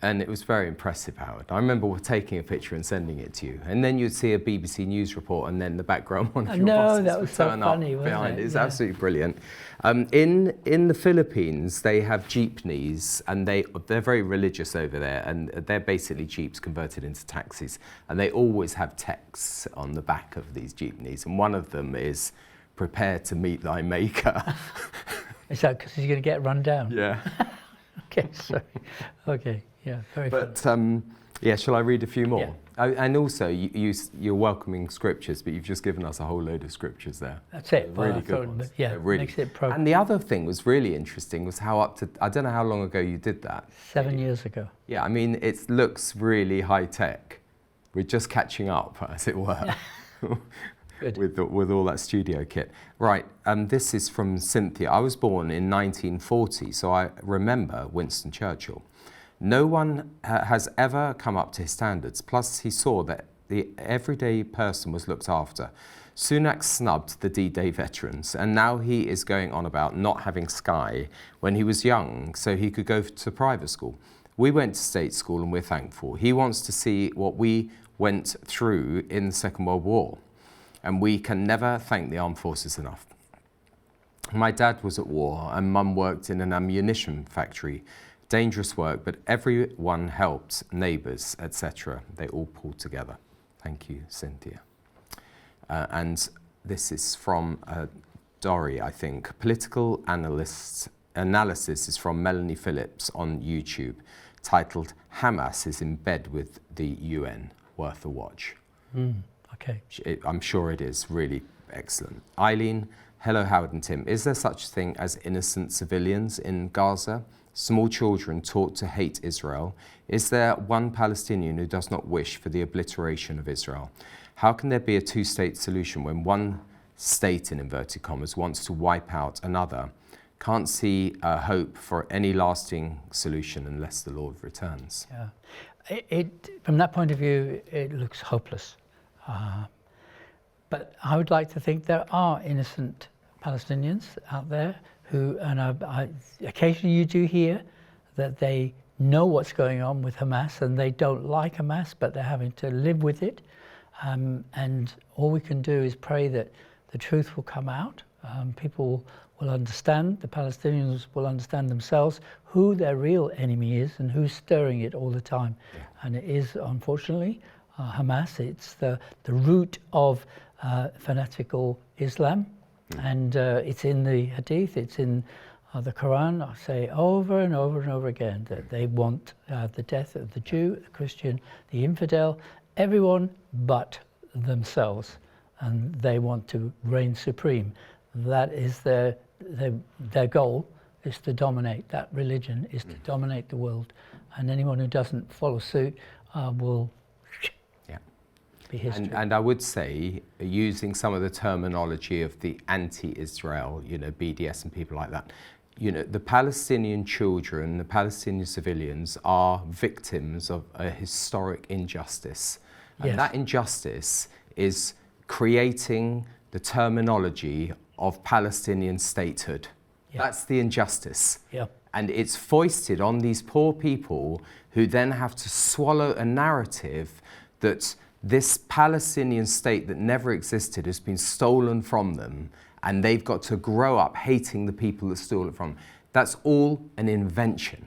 [SPEAKER 2] And it was very impressive, Howard. I remember taking a picture and sending it to you. And then you'd see a BBC News report, and then the background one of your buses
[SPEAKER 1] that was
[SPEAKER 2] would
[SPEAKER 1] so
[SPEAKER 2] turn
[SPEAKER 1] funny,
[SPEAKER 2] up
[SPEAKER 1] wasn't
[SPEAKER 2] behind
[SPEAKER 1] it?
[SPEAKER 2] it. It's
[SPEAKER 1] Yeah.
[SPEAKER 2] absolutely brilliant. In the Philippines, they have jeepneys, and they're very religious over there, and they're basically jeeps converted into taxis. And they always have texts on the back of these jeepneys, and one of them is, prepare to meet thy maker.
[SPEAKER 1] Is that because he's going to get run down?
[SPEAKER 2] Yeah.
[SPEAKER 1] Okay, sorry. Okay, yeah, very
[SPEAKER 2] But
[SPEAKER 1] funny.
[SPEAKER 2] yeah, shall I read a few more?
[SPEAKER 1] Yeah.
[SPEAKER 2] Oh, and also, you're welcoming scriptures, but you've just given us a whole load of scriptures there.
[SPEAKER 1] That's it.
[SPEAKER 2] Really
[SPEAKER 1] I
[SPEAKER 2] good
[SPEAKER 1] thought,
[SPEAKER 2] ones.
[SPEAKER 1] yeah,
[SPEAKER 2] They're really
[SPEAKER 1] makes it pro.
[SPEAKER 2] And the other thing was really interesting was how I don't know how long ago you did that.
[SPEAKER 1] 7 years ago.
[SPEAKER 2] Yeah, I mean, it looks really high tech. We're just catching up, as it were, with all that studio kit. Right, this is from Cynthia. I was born in 1940, so I remember Winston Churchill. No one has ever come up to his standards. Plus, he saw that the everyday person was looked after. Sunak snubbed the D-Day veterans, and now he is going on about not having Sky when he was young, so he could go to private school. We went to state school, and we're thankful. He wants to see what we went through in the Second World War, and we can never thank the armed forces enough. My dad was at war, and Mum worked in an ammunition factory. Dangerous work, but everyone helped, neighbours, etc. They all pulled together. Thank you, Cynthia. And this is from Dory, I think. Political analysis is from Melanie Phillips on YouTube, titled "Hamas is in bed with the UN." Worth a watch.
[SPEAKER 1] Okay.
[SPEAKER 2] I'm sure it is really excellent. Eileen, hello, Howard and Tim. Is there such a thing as innocent civilians in Gaza? Small children taught to hate Israel. Is there one Palestinian who does not wish for the obliteration of Israel? How can there be a two-state solution when one state, in inverted commas, wants to wipe out another? Can't see hope for any lasting solution unless the Lord returns.
[SPEAKER 1] Yeah. From that point of view, it looks hopeless. But I would like to think there are innocent Palestinians out there who, and occasionally you do hear that they know what's going on with Hamas and they don't like Hamas, but they're having to live with it. And all we can do is pray that the truth will come out. People will understand, the Palestinians will understand themselves who their real enemy is and who's stirring it all the time. Yeah. And it is, unfortunately, Hamas. It's the root of fanatical Islam. And it's in the Hadith, it's in the Quran. I say over and over and over again that they want the death of the Jew, the Christian, the infidel, everyone but themselves. And they want to reign supreme. That is their goal, is to dominate. That religion is to dominate the world. And anyone who doesn't follow suit will be history.
[SPEAKER 2] And I would say, using some of the terminology of the anti-Israel, BDS and people like that, the Palestinian children, the Palestinian civilians are victims of a historic injustice. And that injustice is creating the terminology of Palestinian statehood. Yeah. That's the injustice. Yeah. And it's foisted on these poor people who then have to swallow a narrative that this Palestinian state that never existed has been stolen from them, and they've got to grow up hating the people that stole it from them. That's all an invention.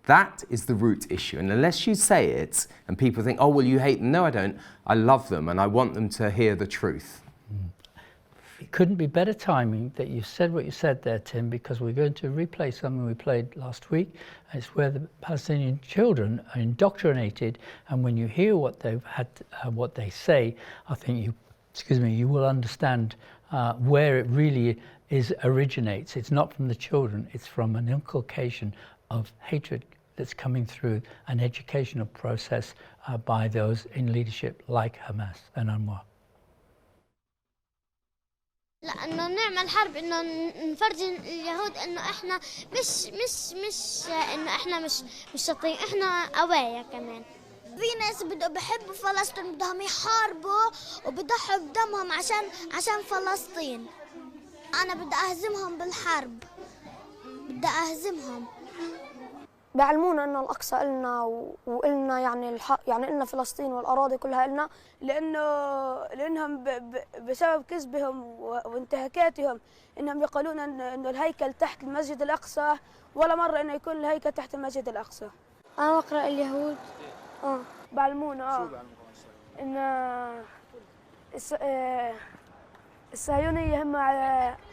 [SPEAKER 2] That is the root issue. And unless you say it, and people think, oh, well, you hate them. No, I don't. I love them, and I want them to hear the truth.
[SPEAKER 1] It couldn't be better timing that you said what you said there, Tim, because we're going to replay something we played last week. It's where the Palestinian children are indoctrinated, and when you hear what they've had, what they say, I think you will understand where it really originates. It's not from the children; it's from an inculcation of hatred that's coming through an educational process by those in leadership like Hamas and Anwar.
[SPEAKER 8] لأنه نعمل حرب إنه نفرجي اليهود إنه إحنا مش إنه إحنا مش شاطرين، إحنا قوايا كمان. في ناس بحبوا فلسطين بدهم يحاربوا وبضحوا بدمهم عشان فلسطين. أنا بدي أهزمهم بالحرب، بدي أهزمهم.
[SPEAKER 9] بيعلمونا إنه الأقصى إلنا وإلنا يعني الحق، يعني إلنا فلسطين والأراضي كلها إلنا، لأنهم بسبب كذبهم وانتهاكاتهم إنهم يقولون إنه الهيكل تحت المسجد الأقصى، ولا مرة إنه يكون الهيكل تحت المسجد الأقصى.
[SPEAKER 8] أنا أقرأ اليهود.
[SPEAKER 9] بعلمونا إن الصهيونية هم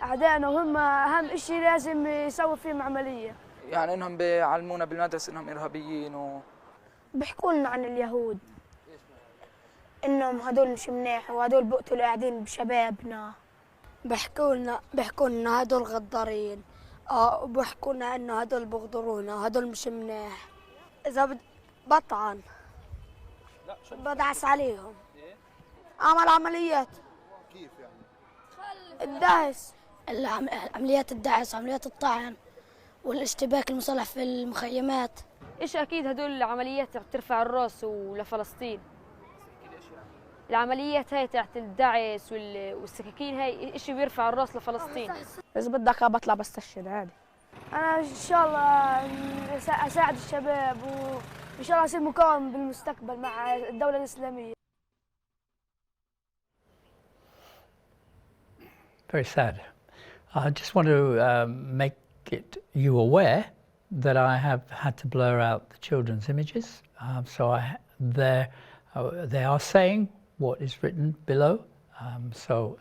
[SPEAKER 9] أعدائنا وهم أهم شيء لازم يسوي فيهم عملية.
[SPEAKER 10] يعني إنهم بيعلمونا بالمدرسة إنهم إرهابيين
[SPEAKER 9] بيحكوا لنا عن اليهود إنهم هدول مش منيح وهدول بقتلوا قاعدين بشبابنا. بيحكوا لنا هدول غدارين، وبيحكوا لنا إنه هدول بغدرونا وهدول مش منيح. إذا بطعن بدعس عليهم. عمل عمليات. كيف يعني؟ الدعس. عمليات الدعس، عمليات الطعن والاشتباك المسلح في المخيمات.
[SPEAKER 11] إيش أكيد هدول العمليات ترفع الراس ولفلسطين. العمليات هاي تحت الدعس والسكاكين هاي إشي بيرفع الراس لفلسطين.
[SPEAKER 9] إذا بدك بطلع بستشهد عادي. أنا إن شاء الله أساعد الشباب وإن شاء الله أصير مقاوم بالمستقبل مع الدولة الإسلامية.
[SPEAKER 1] Very sad. I just want to make you aware that I have had to blur out the children's images. So they are saying what is written below. So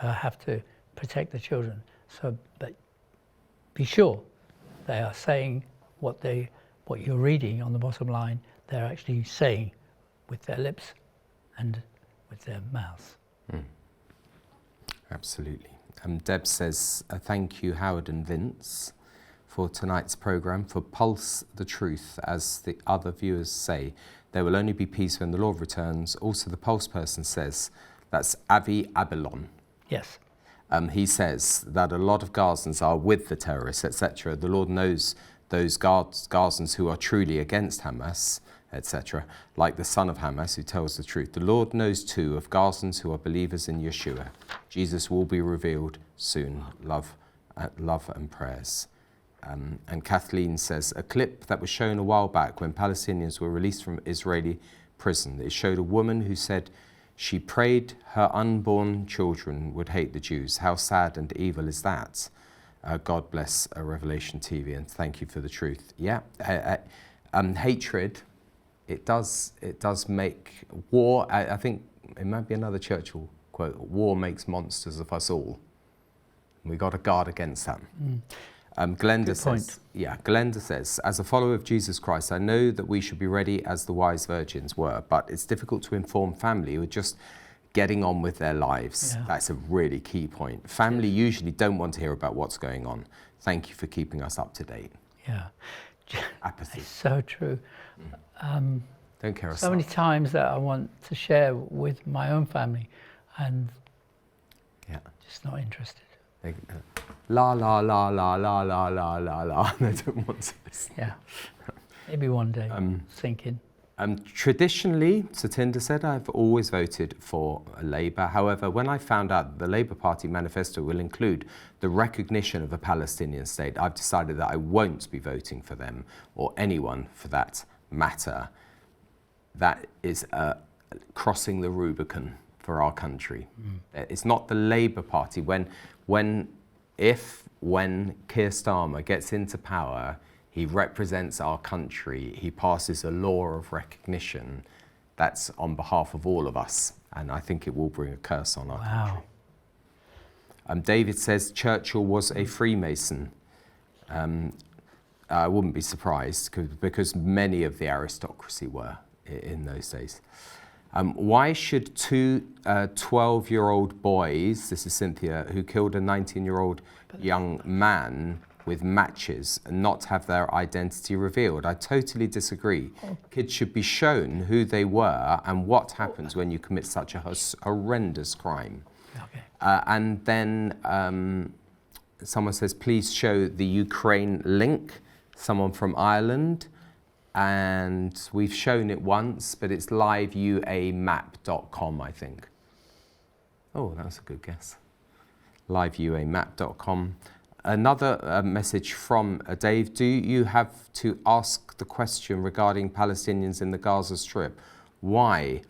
[SPEAKER 1] I have to protect the children. So, but be sure they are saying what you're reading on the bottom line. They're actually saying with their lips and with their mouths.
[SPEAKER 2] Absolutely. Deb says, thank you, Howard and Vince, for tonight's programme. For Pulse the Truth, as the other viewers say, there will only be peace when the Lord returns. Also, the Pulse person says, that's Avi Abelon.
[SPEAKER 1] Yes.
[SPEAKER 2] He says that a lot of Gazans are with the terrorists, etc. The Lord knows those Gazans who are truly against Hamas, etc., like the son of Hamas who tells the truth. The Lord knows too of Gazans who are believers in Yeshua. Jesus will be revealed soon. Love and prayers. And Kathleen says, a clip that was shown a while back when Palestinians were released from Israeli prison. It showed a woman who said she prayed her unborn children would hate the Jews. How sad and evil is that? God bless Revelation TV, and thank you for the truth. Yeah, hatred. It does make war. I think it might be another Churchill quote. War makes monsters of us all. We got to guard against that. Glenda says, as a follower of Jesus Christ, I know that we should be ready as the wise virgins were, but it's difficult to inform family who are just getting on with their lives. Yeah. That's a really key point. Family usually don't want to hear about what's going on. Thank you for keeping us up to date.
[SPEAKER 1] Yeah.
[SPEAKER 2] Apathy.
[SPEAKER 1] It's so true.
[SPEAKER 2] Don't care.
[SPEAKER 1] So many times that I want to share with my own family, and just not interested.
[SPEAKER 2] La la la la la la la la la. They don't want to listen.
[SPEAKER 1] Yeah. Maybe one day. Thinking.
[SPEAKER 2] Traditionally, Satinder said, I've always voted for Labour. However, when I found out that the Labour Party manifesto will include the recognition of a Palestinian state, I've decided that I won't be voting for them, or anyone for that matter. That is crossing the Rubicon for our country. It's not the Labour Party. When Keir Starmer gets into power, he represents our country. He passes a law of recognition that's on behalf of all of us. And I think it will bring a curse on our country. David says Churchill was a Freemason. I wouldn't be surprised because many of the aristocracy were in those days. Why should two 12-year-old boys, this is Cynthia, who killed a 19-year-old young man with matches and not have their identity revealed? I totally disagree. Kids should be shown who they were and what happens when you commit such a horrendous crime. Okay. And then someone says, please show the Ukraine link, someone from Ireland. And we've shown it once, but it's liveuamap.com, I think. Oh, that was a good guess. liveuamap.com. Another message from Dave. Do you have to ask the question regarding Palestinians in the Gaza Strip? Why?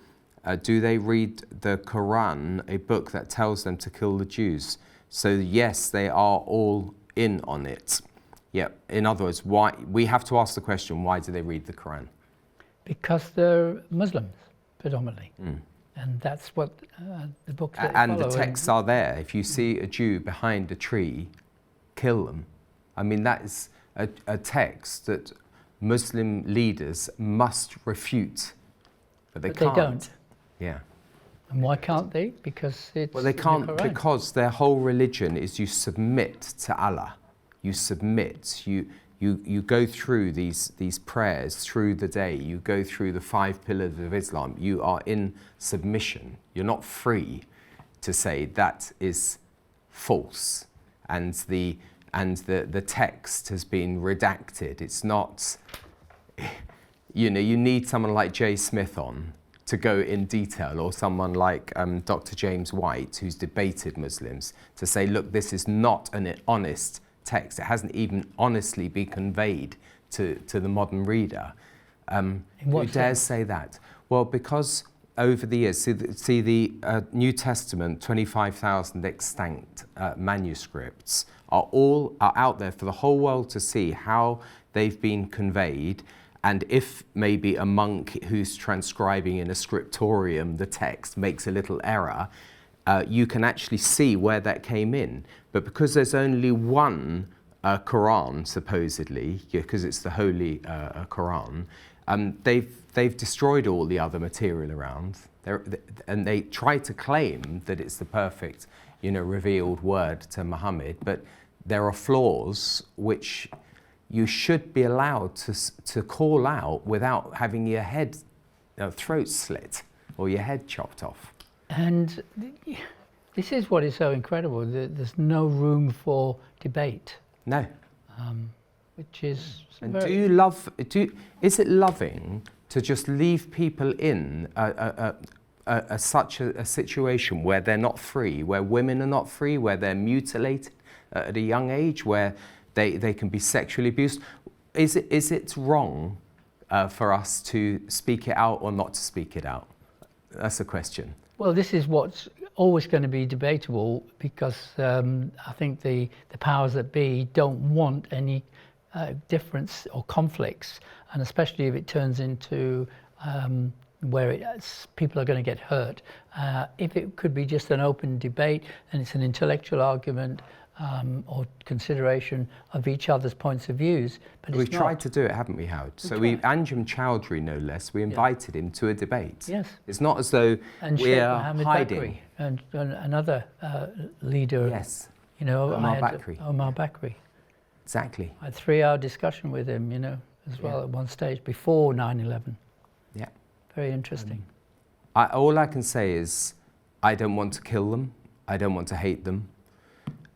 [SPEAKER 2] Do they read the Quran, a book that tells them to kill the Jews? So yes, they are all in on it. Yeah, in other words, why we have to ask the question, why do they read the Quran?
[SPEAKER 1] Because they're Muslims, predominantly. And that's what the book that
[SPEAKER 2] And
[SPEAKER 1] follow.
[SPEAKER 2] the texts are there. If you see a Jew behind a tree, kill them. I mean, that is a text that Muslim leaders must refute. But they can't.
[SPEAKER 1] They don't.
[SPEAKER 2] Yeah.
[SPEAKER 1] And why can't they? Because it's
[SPEAKER 2] Well, they can't because their whole religion is you submit to Allah. You submit. You go through these prayers through the day. You go through the 5 pillars of Islam. You are in submission. You're not free to say that is false, and the text has been redacted. It's not. You know, you need someone like Jay Smith on to go in detail, or someone like Dr. James White, who's debated Muslims, to say, look, this is not an honest text. It hasn't even honestly been conveyed to the modern reader. Who dares say that? Well, because over the years, see the New Testament, 25,000 extant manuscripts are out there for the whole world to see how they've been conveyed. And if maybe a monk who's transcribing in a scriptorium the text makes a little error, you can actually see where that came in. But because there's only one Quran, supposedly, because it's the Holy Quran, they've destroyed all the other material around. And they try to claim that it's the perfect, revealed word to Muhammad. But there are flaws which you should be allowed to call out without having your throat slit or your head chopped off.
[SPEAKER 1] And this is what is so incredible. There's no room for debate.
[SPEAKER 2] No.
[SPEAKER 1] Which is.
[SPEAKER 2] And is it loving to just leave people in such a situation where they're not free, where women are not free, where they're mutilated at a young age, where they can be sexually abused? Is it wrong for us to speak it out or not to speak it out? That's the question.
[SPEAKER 1] Well, this is what's always going to be debatable, because I think the powers that be don't want any difference or conflicts, and especially if it turns into where people are going to get hurt. If it could be just an open debate and it's an intellectual argument, or consideration of each other's points of views. But
[SPEAKER 2] we've tried to do it, haven't we, Howard? Anjem Chowdhury, no less, we invited him to a debate.
[SPEAKER 1] Yes.
[SPEAKER 2] It's not as though we're hiding.
[SPEAKER 1] Bakri and another leader.
[SPEAKER 2] Yes.
[SPEAKER 1] Omar Bakri.
[SPEAKER 2] Exactly.
[SPEAKER 1] I had a 3-hour discussion with him, as well at one stage before 9/11.
[SPEAKER 2] Yeah.
[SPEAKER 1] Very interesting.
[SPEAKER 2] All I can say is I don't want to kill them. I don't want to hate them.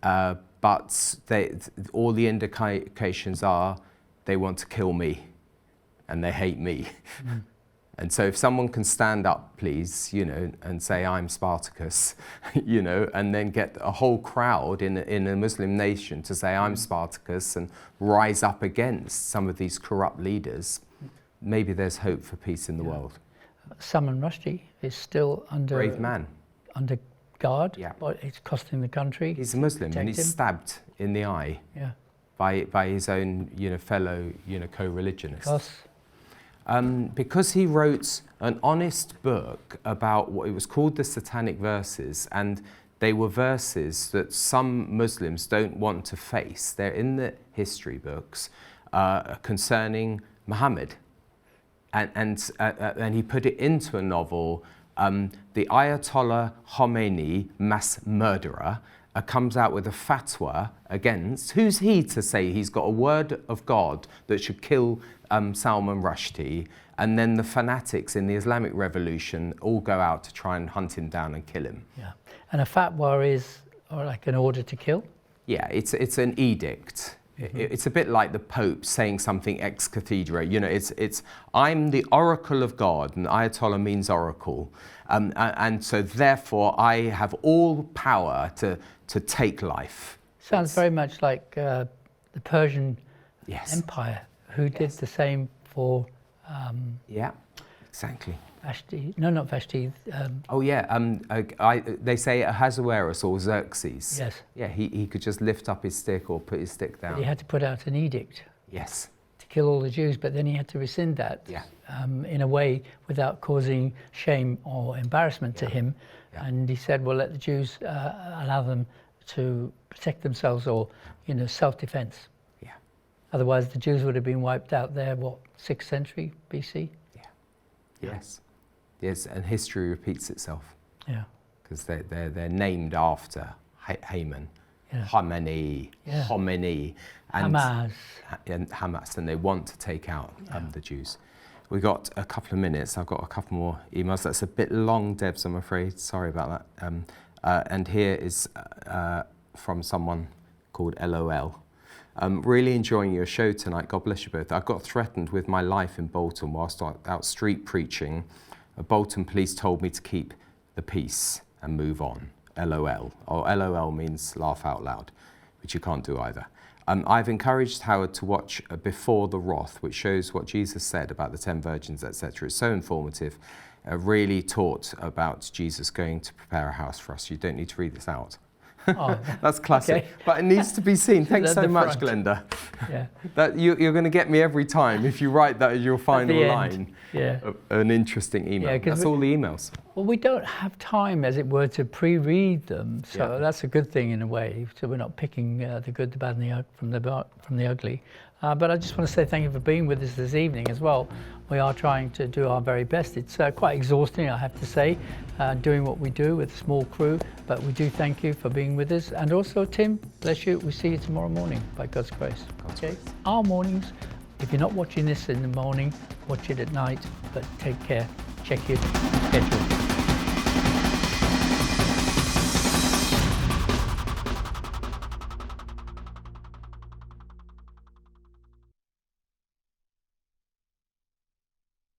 [SPEAKER 2] But all the indications are they want to kill me and they hate me. Mm. And so if someone can stand up, please, and say, I'm Spartacus, and then get a whole crowd in a Muslim nation to say, I'm Spartacus, and rise up against some of these corrupt leaders, maybe there's hope for peace in the world.
[SPEAKER 1] Salman Rushdie is still under...
[SPEAKER 2] Brave man.
[SPEAKER 1] Under guard,
[SPEAKER 2] yeah.
[SPEAKER 1] But it's costing the country.
[SPEAKER 2] He's a Muslim and he's stabbed in the eye by his own fellow co-religionists. Because he wrote an honest book about what it was called the Satanic Verses, and they were verses that some Muslims don't want to face. They're in the history books concerning Muhammad, and he put it into a novel. The Ayatollah Khomeini, mass murderer, comes out with a fatwa against. Who's he to say he's got a word of God that should kill Salman Rushdie? And then the fanatics in the Islamic Revolution all go out to try and hunt him down and kill him. Yeah, and a fatwa is like an order to kill? Yeah, it's an edict. Mm-hmm. It's a bit like the Pope saying something ex cathedra. It's I'm the oracle of God, and Ayatollah means oracle, and so therefore I have all power to take life. Sounds very much like the Persian Empire, who did the same for. Yeah, exactly. Vashti, no, not Vashti. They say Ahasuerus or Xerxes. Yes. Yeah, he could just lift up his stick or put his stick down. But he had to put out an edict. Yes. To
[SPEAKER 1] kill all the Jews, but then he had to rescind that in a way without causing shame or embarrassment to him. And he said, well, let the Jews allow them to protect themselves, or, self-defense. Yeah. Otherwise, the Jews would have been wiped out there, 6th century BC?
[SPEAKER 2] Yeah. Yes. Yes, and history repeats itself. Yeah. Because they're named after Haman. Yeah. Homini, and Hamas, and they want to take out the Jews. We got a couple of minutes. I've got a couple more emails. That's a bit long, Debs, I'm afraid. Sorry about that. And here is from someone called LOL. Really enjoying your show tonight. God bless you both. I got threatened with my life in Bolton whilst out street preaching. Bolton police told me to keep the peace and move on. LOL. Or LOL means laugh out loud, which you can't do either. I've encouraged Howard to watch Before the Wrath, which shows what Jesus said about the 10 virgins, etc. It's so informative. Really taught about Jesus going to prepare a house for us. You don't need to read this out. Oh, that's classic, okay. But it needs to be seen. Thanks so much, Glenda. Yeah. That you're going to get me every time if you write that as your final line. Yeah. An interesting email. Yeah, that's all the emails. Well, we don't have time, as it were, to pre-read them, so that's a good thing in a way. So we're not picking the good, the bad, and from the ugly. But I just want to say thank you for being with us this evening as well. We are trying to do our very best. It's quite exhausting, I have to say, doing what we do with a small crew, but we do thank you for being with us. And also, Tim, bless you, we'll see you tomorrow morning, by God's grace. Okay? Our mornings, if you're not watching this in the morning, watch it at night, but take care. Check your schedule.